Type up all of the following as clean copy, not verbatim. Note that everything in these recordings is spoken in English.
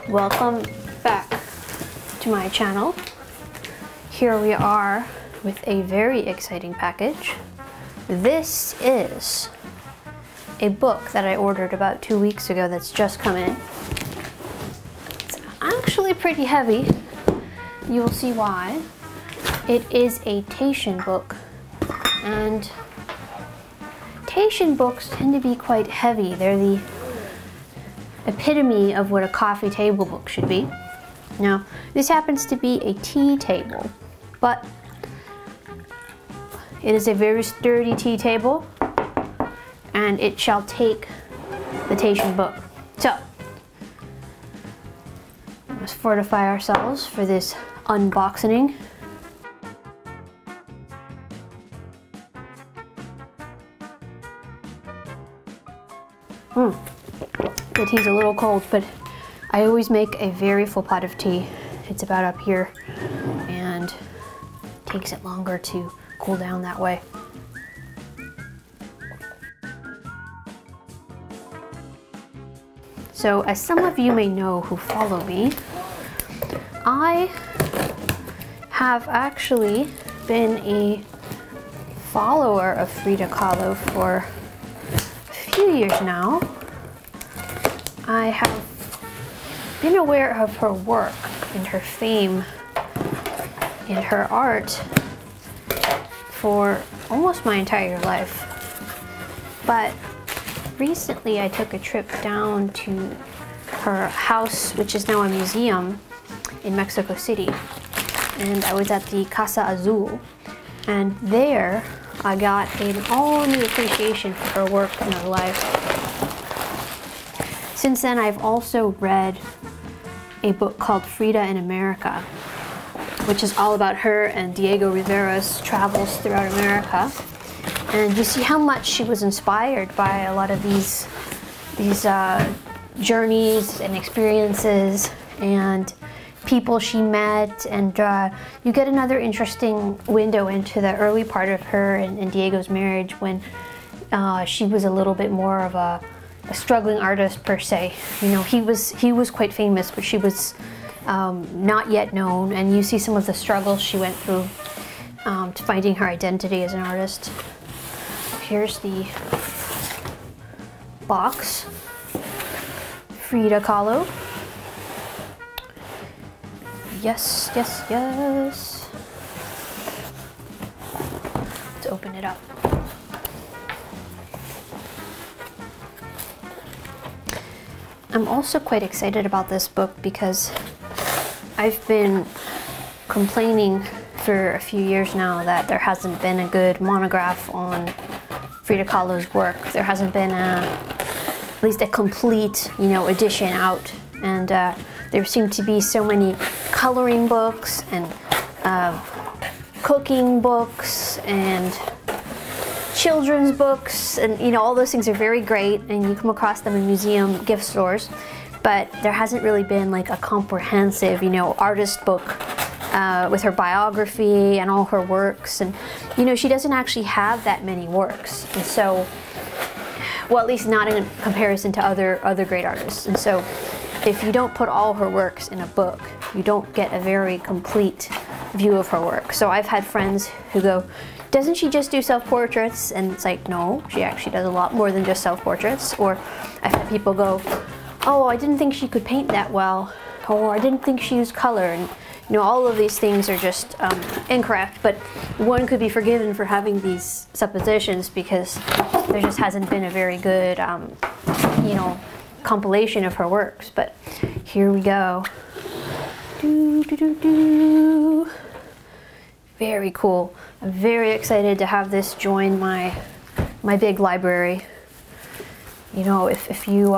Welcome back to my channel. Here we are with a very exciting package. This is a book that I ordered about 2 weeks ago that's just come in. It's actually pretty heavy. You will see why. It is a Taschen book, and Taschen books tend to be quite heavy. They're the epitome of what a coffee table book should be. Now, this happens to be a tea table, but it is a very sturdy tea table, and it shall take the Taschen book. So, let's fortify ourselves for this unboxing. The tea's a little cold, but I always make a very full pot of tea. It's about up here, and it takes it longer to cool down that way. So, as some of you may know who follow me, I have actually been a follower of Frida Kahlo for a few years now. I have been aware of her work and her fame and her art for almost my entire life. But recently I took a trip down to her house, which is now a museum in Mexico City. And I was at the Casa Azul. And there I got an all-new appreciation for her work and her life. Since then, I've also read a book called Frida in America, which is all about her and Diego Rivera's travels throughout America. And you see how much she was inspired by a lot of these journeys and experiences and people she met, and you get another interesting window into the early part of her and Diego's marriage, when she was a little bit more of a struggling artist per se. You know, he was quite famous, but she was not yet known, and you see some of the struggles she went through to finding her identity as an artist. Here's the box. Frida Kahlo. Yes, yes, yes. Let's open it up. I'm also quite excited about this book because I've been complaining for a few years now that there hasn't been a good monograph on Frida Kahlo's work. There hasn't been at least a complete, edition out. And there seem to be so many coloring books and cooking books and children's books, and all those things are very great, and you come across them in museum gift stores, but there hasn't really been like a comprehensive artist book with her biography and all her works. And she doesn't actually have that many works, and so, well, at least not in comparison to other great artists. And so if you don't put all her works in a book, you don't get a very complete view of her work. So I've had friends who go, doesn't she just do self-portraits? And it's like, no, she actually does a lot more than just self-portraits. Or I've had people go, oh, I didn't think she could paint that well, or I didn't think she used color. And all of these things are just incorrect, but one could be forgiven for having these suppositions because there just hasn't been a very good, compilation of her works. But here we go. Very cool. I'm very excited to have this join my big library. If you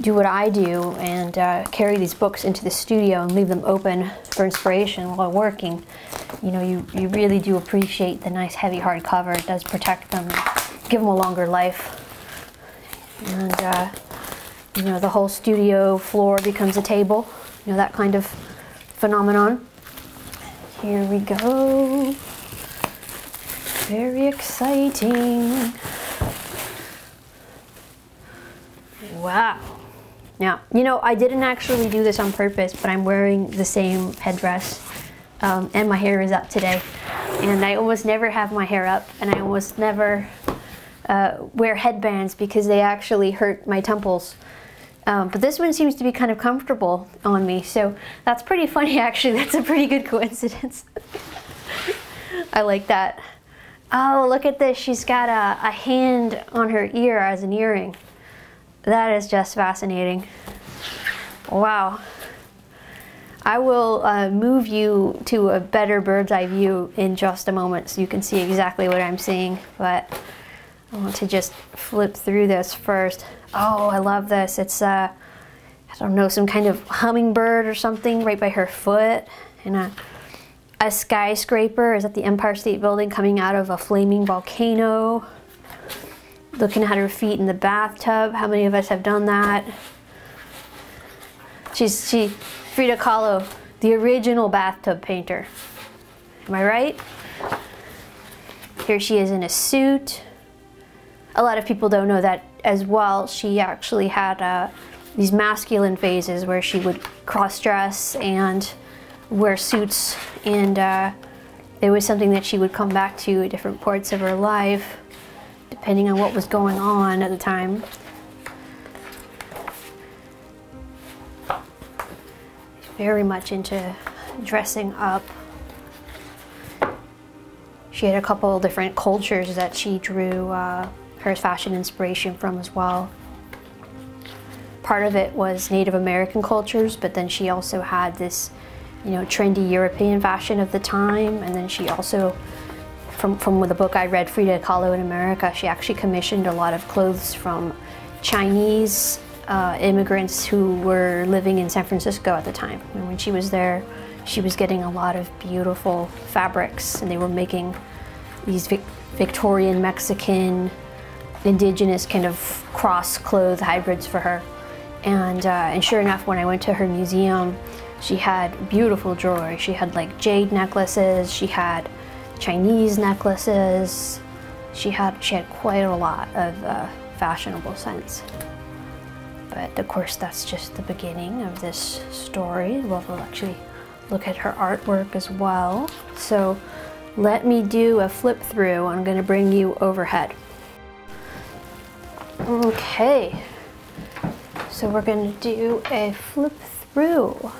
do what I do and carry these books into the studio and leave them open for inspiration while working, you really do appreciate the nice heavy hardcover. It does protect them, give them a longer life. And the whole studio floor becomes a table, that kind of phenomenon. Here we go. Very exciting. Wow. Yeah, you know, I didn't actually do this on purpose, but I'm wearing the same headdress, and my hair is up today. And I almost never have my hair up, and I almost never wear headbands because they actually hurt my temples. But this one seems to be kind of comfortable on me, so that's pretty funny actually. That's a pretty good coincidence. I like that. Oh, look at this. She's got a hand on her ear as an earring. That is just fascinating. Wow. I will move you to a better bird's eye view in just a moment so you can see exactly what I'm seeing, but I want to just flip through this first. Oh, I love this. It's I don't know, some kind of hummingbird or something right by her foot, and a skyscraper is at the Empire State Building coming out of a flaming volcano. Looking at her feet in the bathtub. How many of us have done that? Frida Kahlo, the original bathtub painter. Am I right? Here she is in a suit. A lot of people don't know that as well. She actually had these masculine phases where she would cross-dress and wear suits, and it was something that she would come back to at different parts of her life, depending on what was going on at the time. Very much into dressing up. She had a couple of different cultures that she drew her fashion inspiration from as well. Part of it was Native American cultures, but then she also had this, you know, trendy European fashion of the time, and then she also, from the book I read, Frida Kahlo in America, she actually commissioned a lot of clothes from Chinese immigrants who were living in San Francisco at the time. And when she was there, she was getting a lot of beautiful fabrics, and they were making these Victorian, Mexican, indigenous kind of cross-cloth hybrids for her. And sure enough, when I went to her museum, she had beautiful jewelry. She had like jade necklaces, she had Chinese necklaces. She had quite a lot of fashionable sense. But of course, that's just the beginning of this story. We'll actually look at her artwork as well. So let me do a flip through. I'm going to bring you overhead. Okay, so we're going to do a flip through.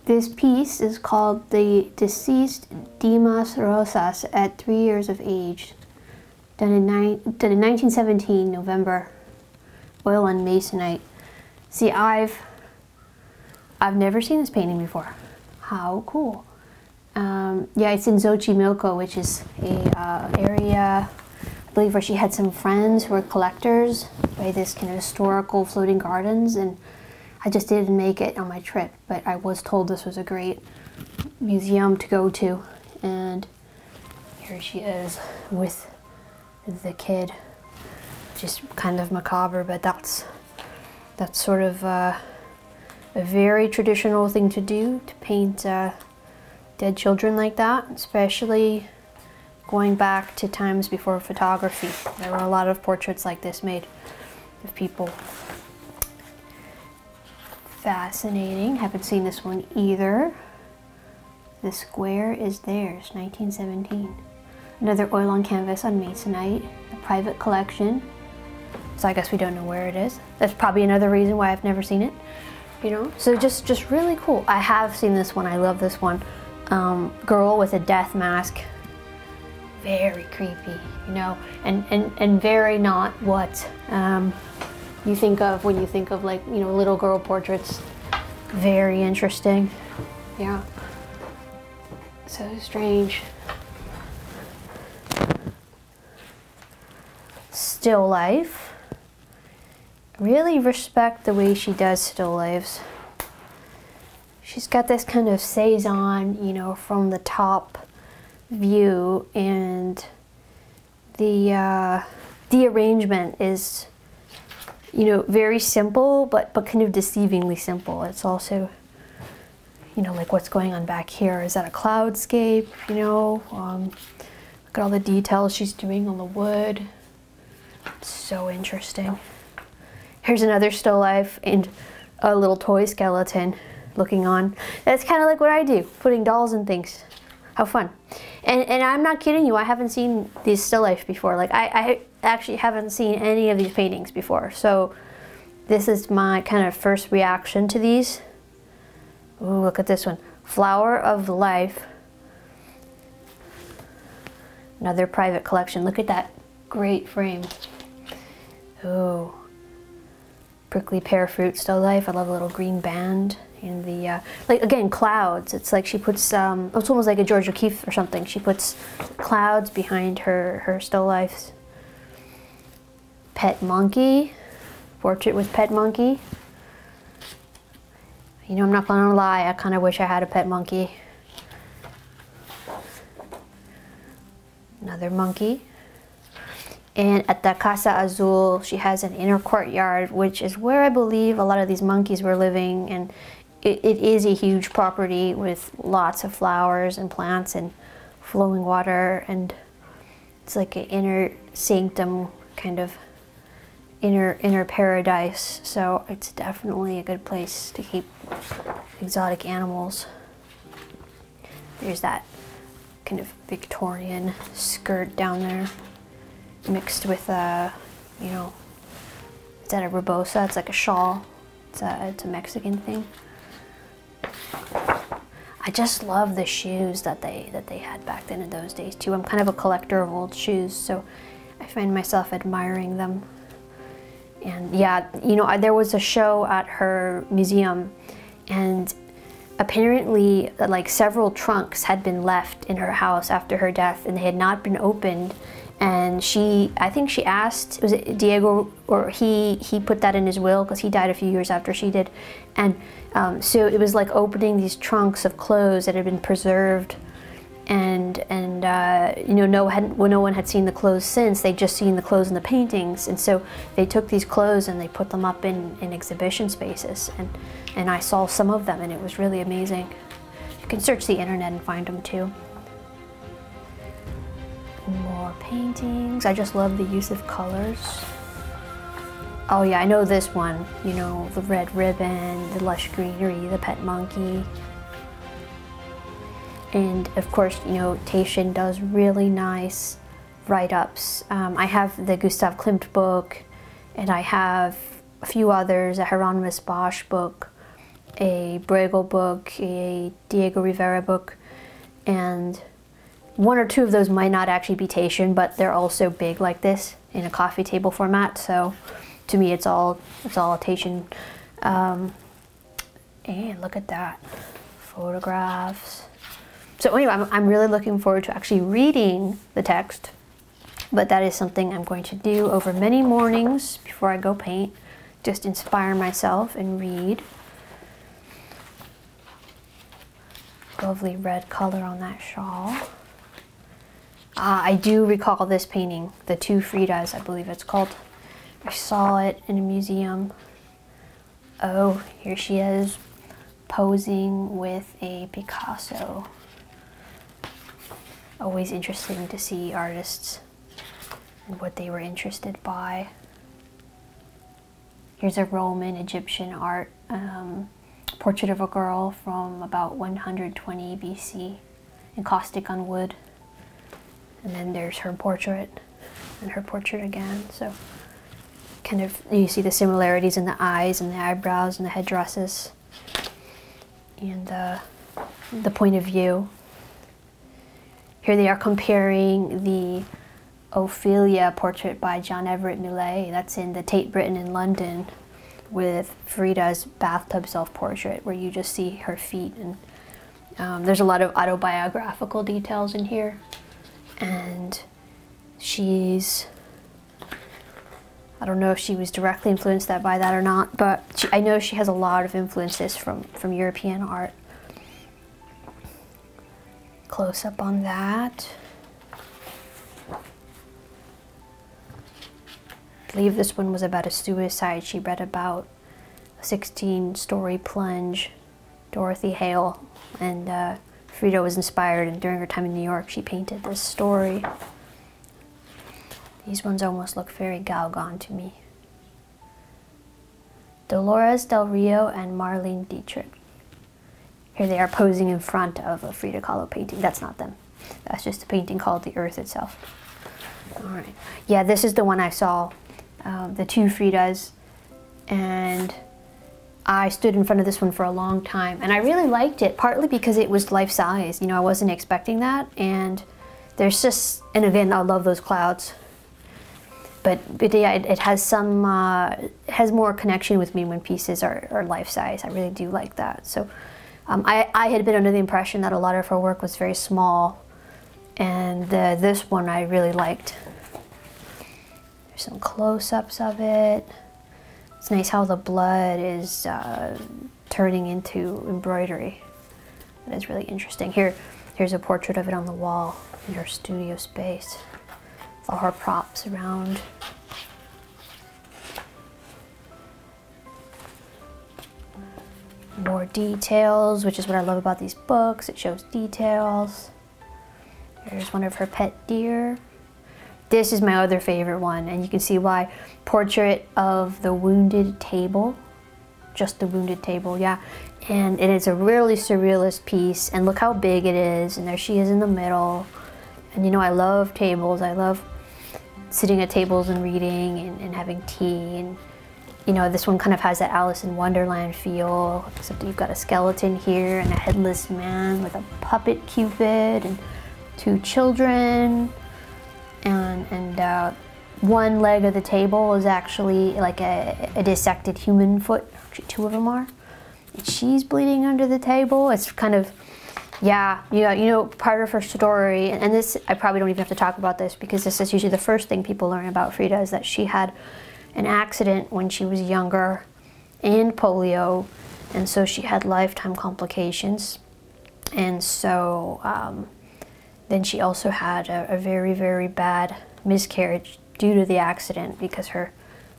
This piece is called The Deceased Dimas Rosas at 3 years of age, done in 1917, November, oil on masonite. See, I've never seen this painting before. How cool. Yeah, it's in Xochimilco, which is a area, I believe, where she had some friends who were collectors by this kind of historical floating gardens, and I just didn't make it on my trip, but I was told this was a great museum to go to. And here she is with the kid. Just kind of macabre, but that's sort of a very traditional thing to do, to paint dead children like that, especially going back to times before photography. There were a lot of portraits like this made of people. Fascinating. Haven't seen this one either. The square is theirs, 1917. Another oil on canvas on masonite, a private collection. So I guess we don't know where it is. That's probably another reason why I've never seen it, you know? So just really cool. I have seen this one, I love this one. Girl with a death mask. Very creepy, you know, and very not what you think of when you think of, like, you know, little girl portraits. Very interesting. Yeah. So strange. Still life. Really respect the way she does still lifes. She's got this kind of Cezanne, you know, from the top view, and the arrangement is, you know, very simple, but kind of deceivingly simple. It's also, you know, like what's going on back here. Is that a cloudscape? You know, look at all the details she's doing on the wood. It's so interesting. Here's another still life and a little toy skeleton looking on. That's kind of like what I do, putting dolls and things. How fun. And I'm not kidding you, I haven't seen these still life before. Like I actually haven't seen any of these paintings before. So this is my kind of first reaction to these. Ooh, look at this one. Flower of Life. Another private collection. Look at that great frame. Ooh. Prickly pear fruit still life. I love a little green band. In the, like again, clouds. It's like she puts, it's almost like a George O'Keeffe or something. She puts clouds behind her still lifes. Pet monkey. Portrait with pet monkey. You know, I'm not gonna lie, I kind of wish I had a pet monkey. Another monkey. And at the Casa Azul, she has an inner courtyard, which is where I believe a lot of these monkeys were living. And it is a huge property with lots of flowers and plants and flowing water. And it's like an inner sanctum, kind of inner paradise. So it's definitely a good place to keep exotic animals. There's that kind of Victorian skirt down there, mixed with you know, is that a rebosa? It's like a shawl. It's a Mexican thing. I just love the shoes that they had back then in those days too. I'm kind of a collector of old shoes, so I find myself admiring them. And yeah, you know, there was a show at her museum, and apparently like several trunks had been left in her house after her death, and they had not been opened. And I think she asked, was it Diego, or he put that in his will because he died a few years after she did. And so it was like opening these trunks of clothes that had been preserved, and you know, no one had seen the clothes since. They'd just seen the clothes in the paintings, and so they took these clothes and they put them up in exhibition spaces, and I saw some of them, and it was really amazing. You can search the internet and find them too. More paintings. I just love the use of colors. Oh yeah, I know this one. You know, the red ribbon, the lush greenery, the pet monkey. And of course, you know, Taschen does really nice write-ups. I have the Gustav Klimt book, and I have a few others, a Hieronymus Bosch book, a Bruegel book, a Diego Rivera book, and one or two of those might not actually be Taschen, but they're also big like this in a coffee table format. So to me, it's all Taschen. And look at that, photographs. So anyway, I'm really looking forward to actually reading the text, but that is something I'm going to do over many mornings before I go paint. Just inspire myself and read. Lovely red color on that shawl. I do recall this painting, the two Fridas, I believe it's called. I saw it in a museum. Oh, here she is, posing with a Picasso. Always interesting to see artists and what they were interested by. Here's a Roman Egyptian art portrait of a girl from about 120 BC, encaustic on wood. And then there's her portrait, and her portrait again. So kind of, you see the similarities in the eyes and the eyebrows and the headdresses, and the point of view. Here they are comparing the Ophelia portrait by John Everett Millais, that's in the Tate Britain in London, with Frida's bathtub self-portrait, where you just see her feet. And there's a lot of autobiographical details in here. And she's, I don't know if she was directly influenced by that or not, but I know she has a lot of influences from European art. Close up on that. I believe this one was about a suicide she read about, a 16-story plunge, Dorothy Hale, and Frida was inspired, and during her time in New York she painted this story. These ones almost look very Gauguin to me. Dolores Del Rio and Marlene Dietrich. Here they are posing in front of a Frida Kahlo painting. That's not them. That's just a painting called The Earth Itself. All right. Yeah, this is the one I saw, the two Fridas, and I stood in front of this one for a long time, and I really liked it, partly because it was life-size. You know, I wasn't expecting that, and there's just, and again, I love those clouds. But yeah, it has some, has more connection with me when pieces are life-size. I really do like that. So I had been under the impression that a lot of her work was very small, and this one I really liked. There's some close-ups of it. It's nice how the blood is turning into embroidery. That is really interesting. Here's a portrait of it on the wall in her studio space, with all her props around. More details, which is what I love about these books. It shows details. Here's one of her pet deer. This is my other favorite one, and you can see why. Portrait of the wounded table. Just the wounded table, yeah. And it is a really surrealist piece, and look how big it is, and there she is in the middle. And you know, I love tables. I love sitting at tables and reading and having tea. And you know, this one kind of has that Alice in Wonderland feel, except you've got a skeleton here and a headless man with a puppet cupid and two children. And one leg of the table is actually like a dissected human foot. Actually, two of them are. And she's bleeding under the table. It's kind of, yeah, you know, part of her story, and this, I probably don't even have to talk about this because this is usually the first thing people learn about Frida, is that she had an accident when she was younger and polio, and so she had lifetime complications. And so then she also had a very, very bad miscarriage due to the accident because her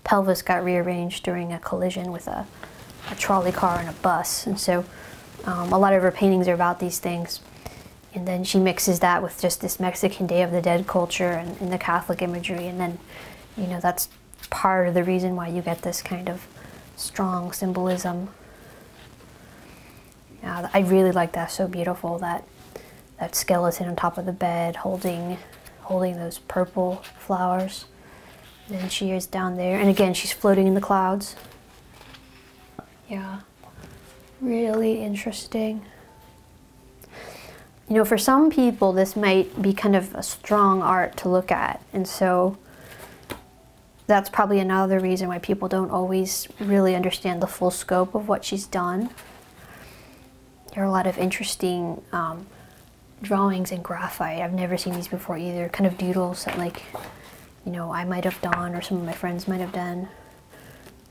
pelvis got rearranged during a collision with a trolley car and a bus. And so a lot of her paintings are about these things. And then she mixes that with just this Mexican Day of the Dead culture and the Catholic imagery. And then, you know, that's part of the reason why you get this kind of strong symbolism. Yeah, I really like that. So beautiful, that skeleton on top of the bed holding those purple flowers. And then she is down there, and again, she's floating in the clouds. Yeah, really interesting. You know, for some people, this might be kind of a strong art to look at, and so that's probably another reason why people don't always really understand the full scope of what she's done. There are a lot of interesting drawings in graphite. I've never seen these before either. Kind of doodles that, like, you know, I might have done, or some of my friends might have done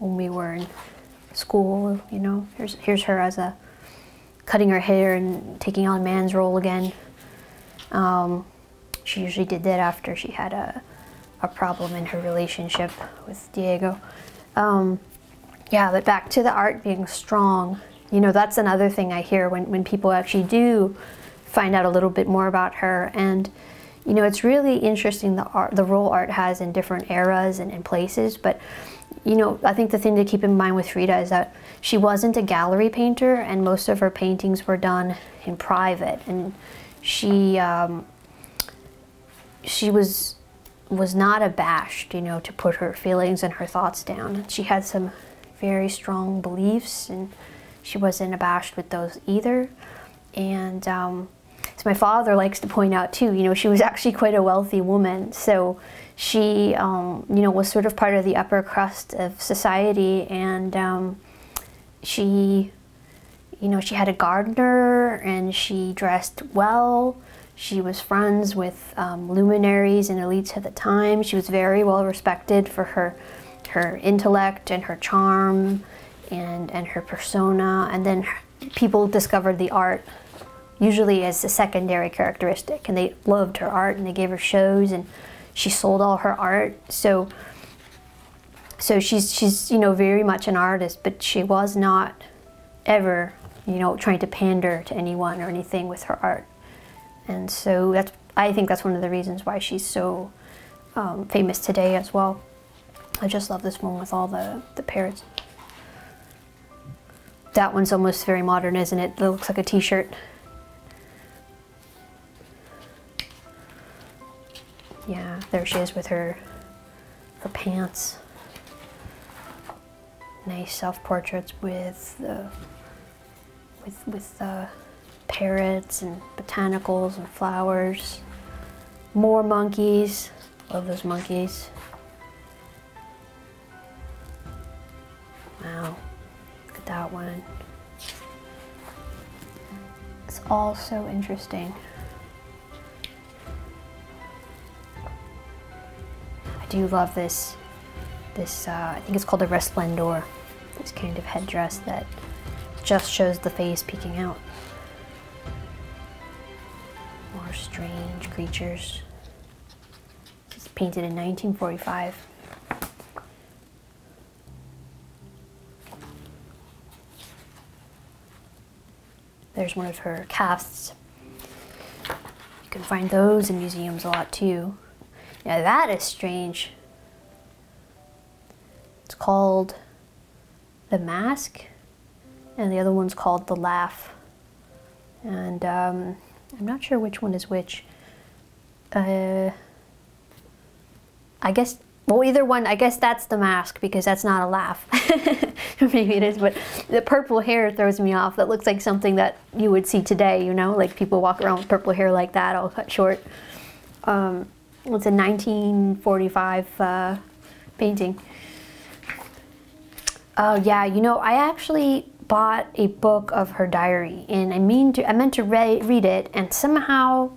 when we were in school. You know, here's her as cutting her hair and taking on man's role again. She usually did that after she had a problem in her relationship with Diego. Yeah, but back to the art being strong. You know, that's another thing I hear when people actually do find out a little bit more about her. And you know, it's really interesting the role art has in different eras and places. But you know, I think the thing to keep in mind with Frida is that she wasn't a gallery painter, and most of her paintings were done in private. And she was not abashed, you know, to put her feelings and her thoughts down. She had some very strong beliefs, and she wasn't abashed with those either. And as my father likes to point out too, you know, she was actually quite a wealthy woman. So she, you know, was sort of part of the upper crust of society, and she, you know, she had a gardener, and she dressed well. She was friends with luminaries and elites at the time. She was very well respected for her intellect and her charm and her persona. And then people discovered the art usually as a secondary characteristic, and they loved her art, and they gave her shows, and she sold all her art. So she's you know, very much an artist, but she was not ever, you know, trying to pander to anyone or anything with her art. And so I think that's one of the reasons why she's so famous today as well. I just love this one with all the parrots. That one's almost very modern, isn't it? It looks like a t-shirt. Yeah, there she is with her pants. Nice self-portraits with parrots and botanicals and flowers. More monkeys. Love those monkeys. Wow, look at that one. It's all so interesting. I do love this, I think it's called a resplendor. This kind of headdress that just shows the face peeking out. More strange creatures. It's painted in 1945. There's one of her casts. You can find those in museums a lot too. Now that is strange. It's called The Mask, and the other one's called The Laugh. And I'm not sure which one is which. I guess, well, either one, I guess that's The Mask because that's not a laugh. Maybe it is, but the purple hair throws me off. That looks like something that you would see today, you know, like people walk around with purple hair like that, all cut short. It's a 1945 painting. Oh yeah, you know, I actually bought a book of her diary, and I meant to read it, and somehow,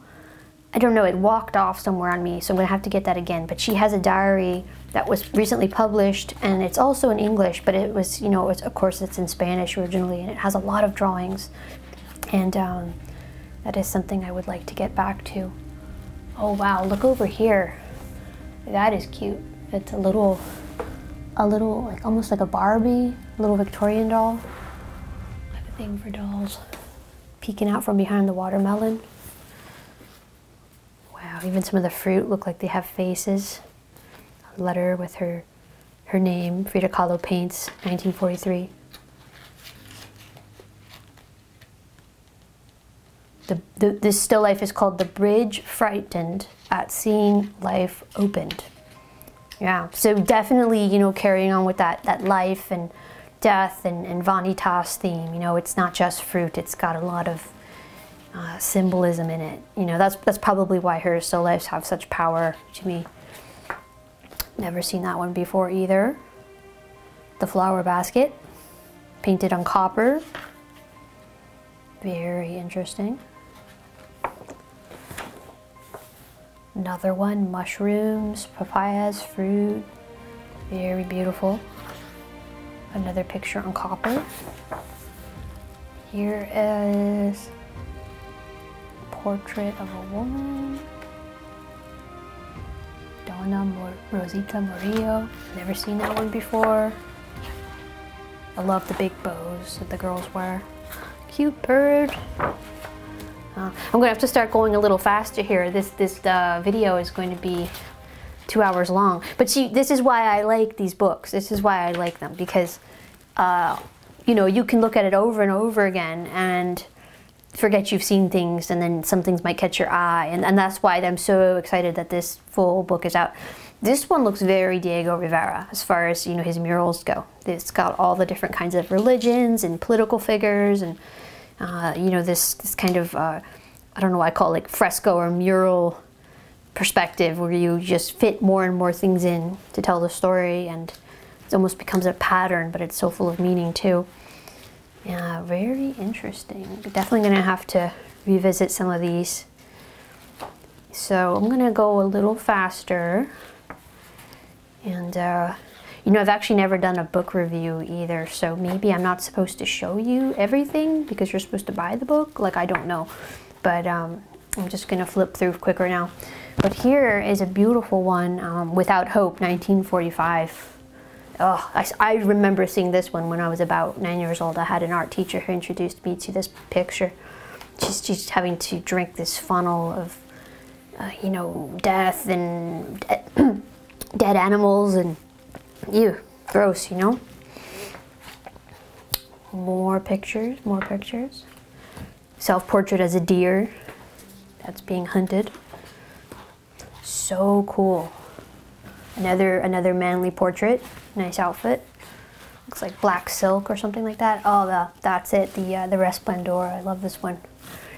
I don't know, it walked off somewhere on me, so I'm gonna have to get that again. But she has a diary that was recently published, and it's also in English, but it was, you know, of course it's in Spanish originally, and it has a lot of drawings. And that is something I would like to get back to. Oh wow, look over here. That is cute. It's a little, like almost like a Barbie, little Victorian doll. I have a thing for dolls. Peeking out from behind the watermelon. Wow, even some of the fruit look like they have faces. A letter with her name, Frida Kahlo paints, 1943. This still life is called The Bridge Frightened at Seeing Life Opened. Yeah, so definitely, you know, carrying on with that life and death and vanitas theme. You know, it's not just fruit, it's got a lot of symbolism in it. You know, that's probably why her still lifes have such power to me. Never seen that one before either. The Flower Basket, painted on copper. Very interesting. Another one, mushrooms, papayas, fruit. Very beautiful. Another picture on copper. Here is a portrait of a woman. Donna Rosita Murillo. Never seen that one before. I love the big bows that the girls wear. Cute bird. I'm gonna have to start going a little faster here. This video is going to be 2 hours long. But see, this is why I like these books. This is why I like them, because you know, you can look at it over and over again and forget you've seen things, and then some things might catch your eye, and that's why I'm so excited that this full book is out. This one looks very Diego Rivera as far as, you know, his murals go. It's got all the different kinds of religions and political figures, and you know, this kind of I don't know, I call it like fresco or mural perspective, where you just fit more and more things in to tell the story, and it almost becomes a pattern, but it's so full of meaning too. Yeah, very interesting. Definitely gonna have to revisit some of these. So I'm gonna go a little faster. And you know, I've actually never done a book review either, so maybe I'm not supposed to show you everything because you're supposed to buy the book. Like, I don't know. But I'm just gonna flip through quicker now. But here is a beautiful one, Without Hope, 1945. Oh, I remember seeing this one when I was about 9 years old. I had an art teacher who introduced me to this picture. She's having to drink this funnel of, you know, death and dead animals, and ew, gross, you know? More pictures, more pictures. Self-portrait as a deer that's being hunted. So cool. Another manly portrait. Nice outfit. Looks like black silk or something like that. Oh, that's it. The Resplendor. I love this one.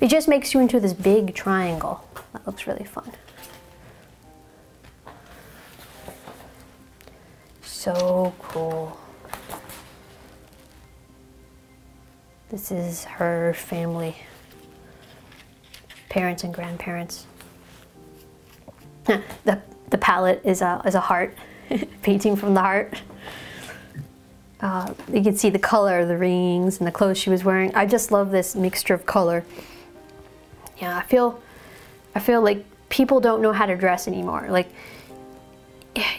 It just makes you into this big triangle. That looks really fun. So cool. This is her family. Parents and grandparents. The palette is a heart. Painting from the heart. You can see the color of the rings and the clothes she was wearing. I just love this mixture of color. Yeah, I feel like people don't know how to dress anymore. Like,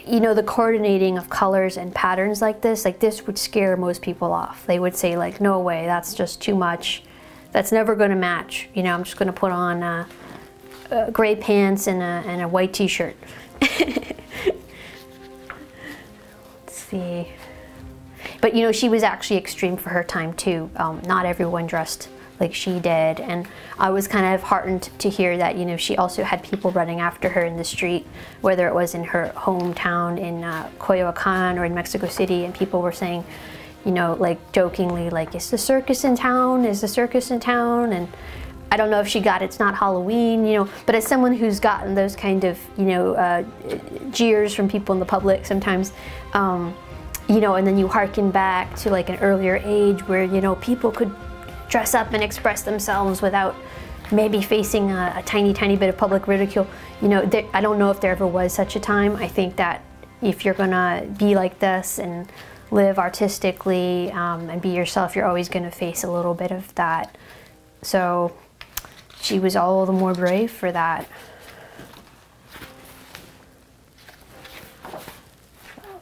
you know, the coordinating of colors and patterns like this would scare most people off. They would say like, no way, that's just too much. That's never going to match. You know, I'm just going to put on gray pants and a white t-shirt. Let's see. But you know, she was actually extreme for her time too. Not everyone dressed like she did, and I was kind of heartened to hear that, you know, she also had people running after her in the street, whether it was in her hometown in Coyoacan or in Mexico City, and people were saying, you know, like jokingly, like, is the circus in town? Is the circus in town? And I don't know if she got it's not Halloween, you know, but as someone who's gotten those kind of, you know, jeers from people in the public sometimes, you know, and then you hearken back to like an earlier age where, you know, people could dress up and express themselves without maybe facing a tiny bit of public ridicule. You know, I don't know if there ever was such a time. I think that if you're gonna be like this and live artistically and be yourself, you're always gonna face a little bit of that. So she was all the more brave for that.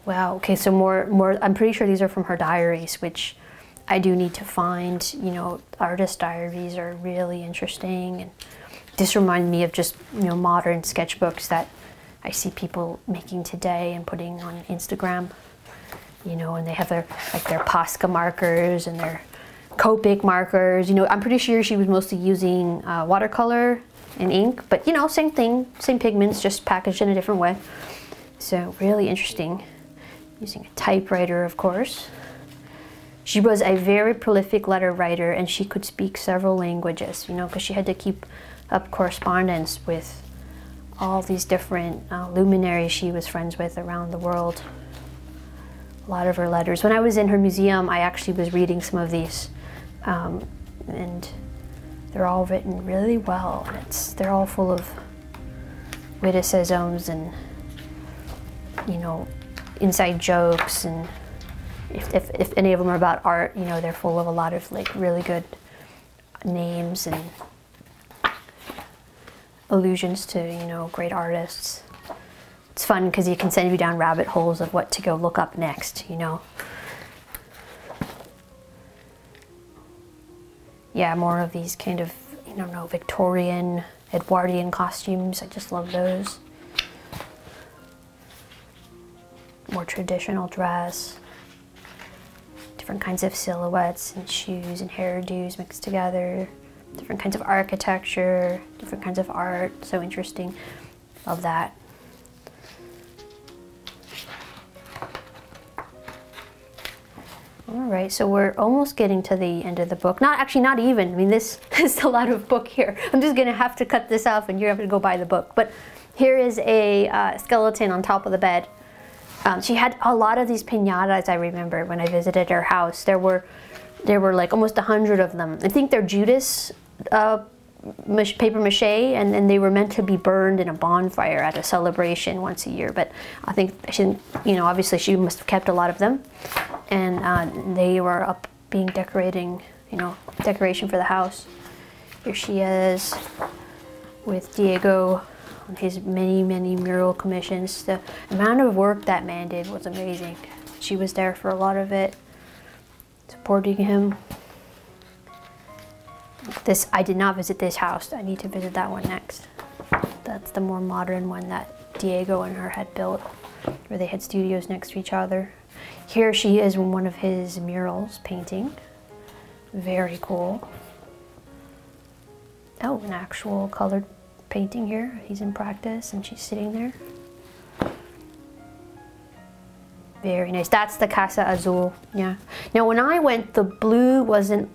Wow, okay, so more, I'm pretty sure these are from her diaries, which I do need to find. You know, artist diaries are really interesting, and this reminded me of just, you know, modern sketchbooks that I see people making today and putting on Instagram. You know, and they have their Posca markers and their Copic markers. You know, I'm pretty sure she was mostly using watercolor and ink, but you know, same thing, same pigments, just packaged in a different way. So really interesting. Using a typewriter, of course. She was a very prolific letter writer, and she could speak several languages, you know, because she had to keep up correspondence with all these different luminaries she was friends with around the world. A lot of her letters. When I was in her museum, I actually was reading some of these, and they're all written really well. They're all full of witticisms and, you know, inside jokes, and if any of them are about art, you know, they're full of a lot of like really good names and allusions to, you know, great artists. It's fun because you can send you down rabbit holes of what to go look up next, you know. Yeah, more of these kind of, you know, Victorian, Edwardian costumes. I just love those. More traditional dress. Different kinds of silhouettes and shoes and hairdos mixed together. Different kinds of architecture, different kinds of art. So interesting. Love that. All right, so we're almost getting to the end of the book. Not even. I mean, this is a lot of book here. I'm just gonna have to cut this off and you're gonna have to go buy the book. But here is a skeleton on top of the bed. She had a lot of these piñatas, I remember, when I visited her house. There were like almost 100 of them. I think they're Judas paper mache, and they were meant to be burned in a bonfire at a celebration once a year. But I think she, you know, obviously she must have kept a lot of them, and they were up being decorating, you know, decoration for the house. Here she is with Diego on his many mural commissions. The amount of work that man did was amazing. She was there for a lot of it, supporting him. I did not visit this house. I need to visit that one next. That's the more modern one that Diego and her had built, where they had studios next to each other. Here she is in one of his murals painting. Very cool. Oh, an actual colored painting here. He's in practice and she's sitting there. Very nice. That's the Casa Azul. Yeah. Now when I went, the blue wasn't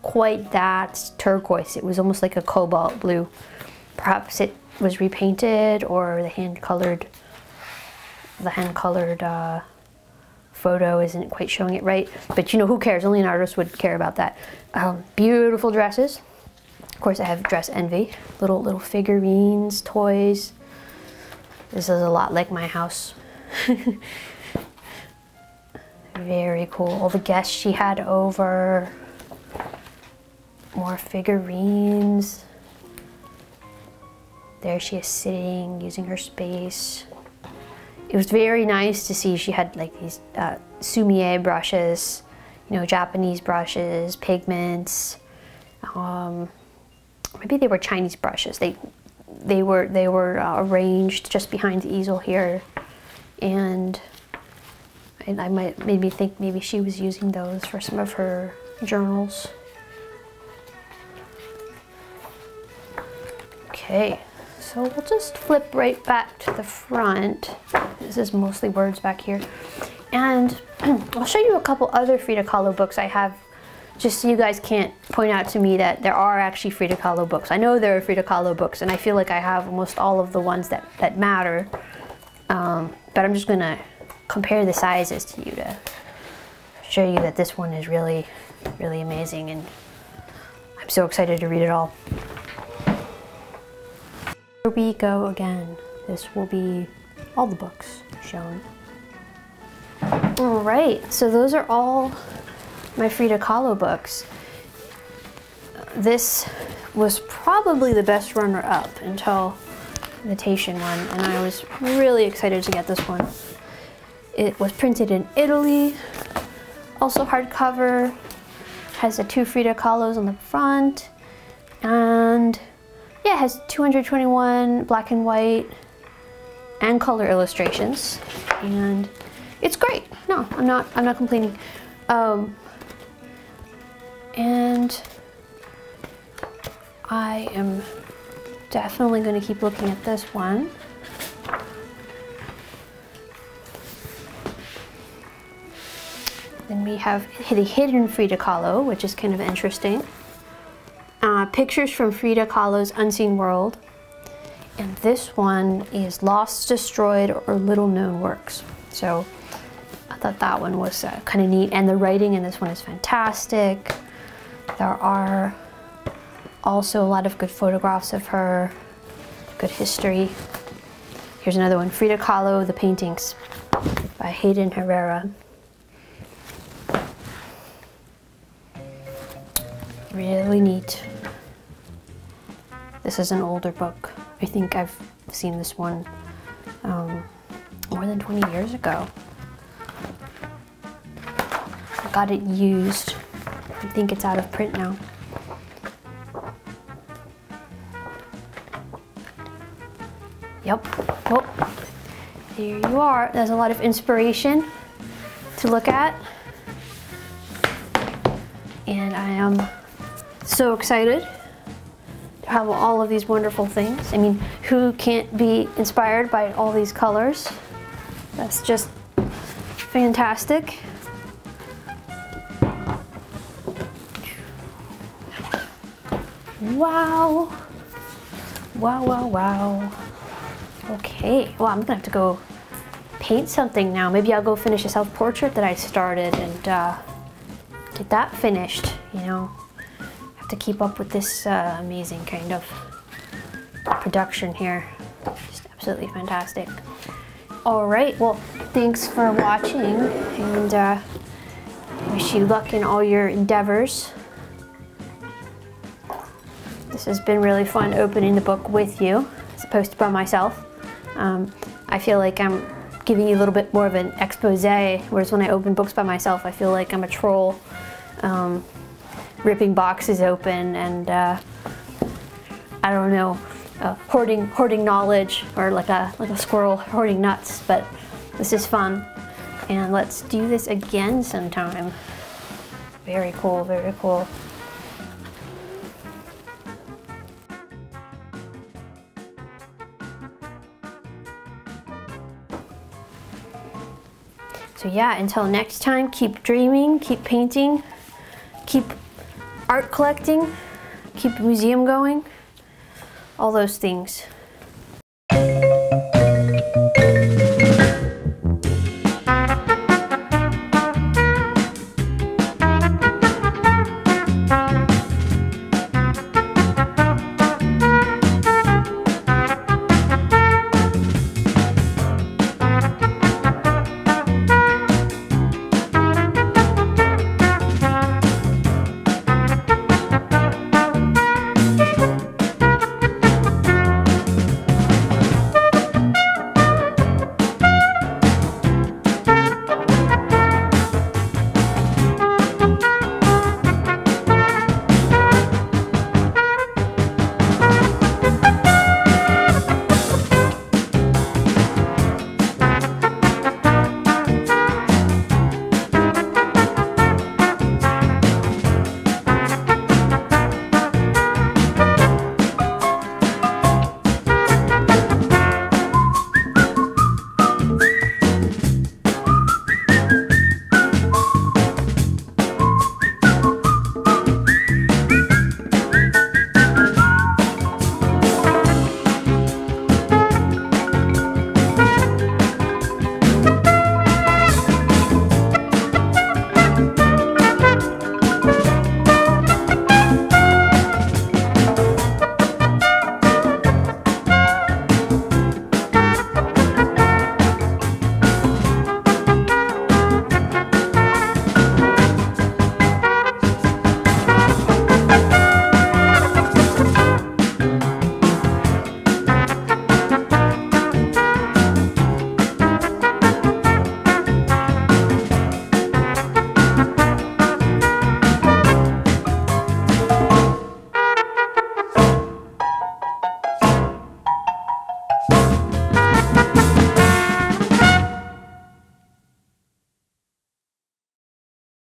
quite that turquoise. It was almost like a cobalt blue. Perhaps it was repainted, or the hand-colored photo isn't quite showing it right. But you know, who cares? Only an artist would care about that. Beautiful dresses. Of course, I have dress envy. Little figurines, toys. This is a lot like my house. Very cool. All the guests she had over. More figurines. There she is sitting, using her space. It was very nice to see she had like these sumier brushes, you know, Japanese brushes, pigments. Maybe they were Chinese brushes. They were arranged just behind the easel here, and made me think maybe she was using those for some of her journals. Okay, so we'll just flip right back to the front. This is mostly words back here. And I'll show you a couple other Frida Kahlo books I have, just so you guys can't point out to me that there are actually Frida Kahlo books. I know there are Frida Kahlo books, and I feel like I have almost all of the ones that matter. But I'm just gonna compare the sizes to you to show you that this one is really, really amazing, and I'm so excited to read it all. Here we go again. This will be all the books shown. All right, so those are all my Frida Kahlo books. This was probably the best runner-up until the Taschen one, and I was really excited to get this one. It was printed in Italy, also hardcover, has the 2 Frida Kahlos on the front, and yeah, it has 221 black and white and color illustrations, and it's great. No, I'm not complaining. And I am definitely going to keep looking at this one. Then we have the hidden Frida Kahlo, which is kind of interesting. Pictures from Frida Kahlo's Unseen World. And this one is Lost, Destroyed, or Little Known Works. So I thought that one was kind of neat. And the writing in this one is fantastic. There are also a lot of good photographs of her, good history. Here's another one, Frida Kahlo, The Paintings by Hayden Herrera. Really neat. This is an older book. I think I've seen this one more than 20 years ago. I got it used. I think it's out of print now. Yep. Oh, there you are. There's a lot of inspiration to look at. And I am so excited to have all of these wonderful things. I mean, who can't be inspired by all these colors? That's just fantastic. Wow. Wow, wow, wow. Okay, well, I'm gonna have to go paint something now. Maybe I'll go finish a self-portrait that I started and get that finished, you know. Have to keep up with this amazing kind of production here. Just absolutely fantastic. All right, well, thanks for watching, and wish you luck in all your endeavors. This has been really fun opening the book with you, as opposed to by myself. I feel like I'm giving you a little bit more of an expose, whereas when I open books by myself, I feel like I'm a troll, ripping boxes open and, I don't know, hoarding knowledge, or like a squirrel hoarding nuts, but this is fun. And let's do this again sometime. Very cool, very cool. So yeah, until next time, keep dreaming, keep painting, keep art collecting, keep a museum going, all those things.